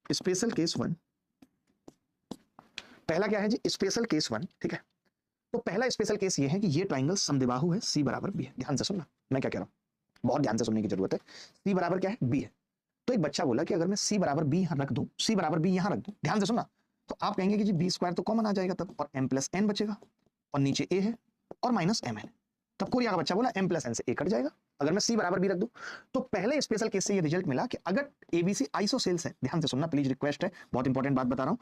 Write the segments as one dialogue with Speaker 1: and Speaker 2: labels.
Speaker 1: Special case one, पहला क्या है जी, स्पेशल केस वन, ठीक है। तो पहला स्पेशल केस ये है कि ये ट्राइंगल समद्विबाहु है, सी बराबर बी है। ध्यान से सुनना मैं क्या कह रहा हूं, बहुत ध्यान से सुनने की जरूरत है। सी बराबर क्या है, बी है। तो एक बच्चा बोला कि अगर मैं सी बराबर बी यहां रख दूं, सी बराबर बी यहां रख दूं, ध्यान से सुनना, तो आप कहेंगे कि जी बी स्क्वायर तो कॉमन आ जाएगा तब, और एम प्लस एन बचेगा, और नीचे ए है और माइनस एम एन। तब कोरिया का बच्चा बोला एम प्लस एन से ए कट जाएगा अगर मैं सी बराबर बी रख दूं। तो पहले स्पेशल केस से ये रिजल्ट मिला कि अगर एबीसी आइसोसेल्स है, ध्यान से सुनना प्लीज, रिक्वेस्ट है, बहुत इंपॉर्टेंट बात बता रहा हूं,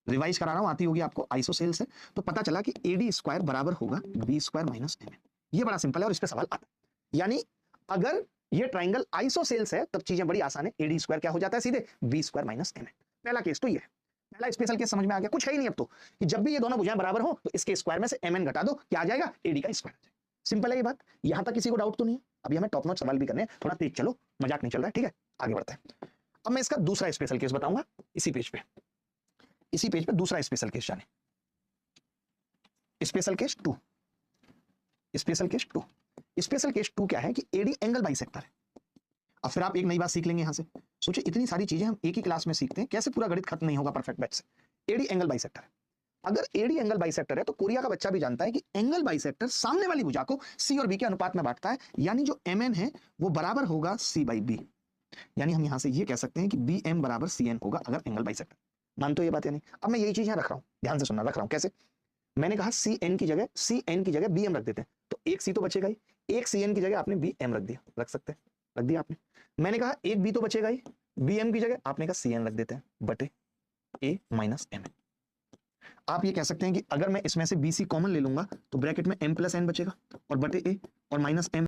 Speaker 1: रिवाइज करा रहा हूं, आती होगी आपको, आइसोसेल्स है, तो पता चला कि एडी स्क्वायर बराबर होगा B square minus M N. ये बड़ा सिंपल है और इस पे सवाल आता है। यानी अगर ये ट्राइंगल आइसोसेल्स है तब चीजें बड़ी आसान है, एडी स्क्वायर क्या हो जाता है सीधे, B square minus M N. पहला केस तो ये है, पहला स्पेशल केस समझ में आ गया, कुछ है ही नहीं अब तो, कि जब भी ये दोनों भुजाएं बराबर हो तो इसके स्क्वायर में से एम एन घटा दो, क्या आ जाएगा, एडी का स्क्वायर आ जाएगा। सिंपल है ये बात, यहां तक किसी को डाउट तो नहीं है। अभी हमें टॉप नॉच सवाल भी करने हैं, थोड़ा तेज चलो, मजाक नहीं चल रहा है, ठीक है, आगे बढ़ते हैं। अब मैं इसका दूसरा स्पेशल केस बताऊंगा, इसी पेज पे, इसी पेज पे दूसरा स्पेशल केस जाने, special case two, special case two. Special case two क्या है कि एडी एंगल बाइसेक्टर है। अब फिर आप एक नई बात सीख लेंगे यहां से, सोचिए इतनी सारी चीजें हम एक ही क्लास में सीखते हैं, कैसे पूरा गणित खत्म नहीं होगा परफेक्ट बैच से। एडी एंगल बाइसेक्टर है, अगर एडी एंगल बाइसेक्टर है तो कोरिया का बच्चा भी जानता है कि एंगल बाइसेक्टर सामने वाली भुजा को सी और बी के अनुपात में बांटता है, यानी जो एम एन है वो बराबर होगा सी बाई बी। यानी हम यहां से ये कह सकते हैं कि बी एम बराबर सी एन होगा अगर एंगल बाइसेक्टर। मानते हो ये बात या नहीं? अब मैं यही चीज यहां रख रहा हूं, ध्यान से सुनना, रख रहा हूं कैसे, मैंने कहा सी एन की जगह बी एम रख देते हैं, तो एक सी तो बचेगा ही, एक सी एन की जगह आपने बी एम रख दिया, रख सकते हैं, रख दिया आपने। मैंने कहा एक बी तो बचेगा ही, बी एम की जगह आपने कहा सी एन रख देते हैं बटे ए माइनस एम एन। आप ये कह सकते हैं कि अगर मैं इसमें से बी सी कॉमन ले लूंगा तो ब्रैकेट में एम प्लस एन बचेगा और बटे ए और माइनस एम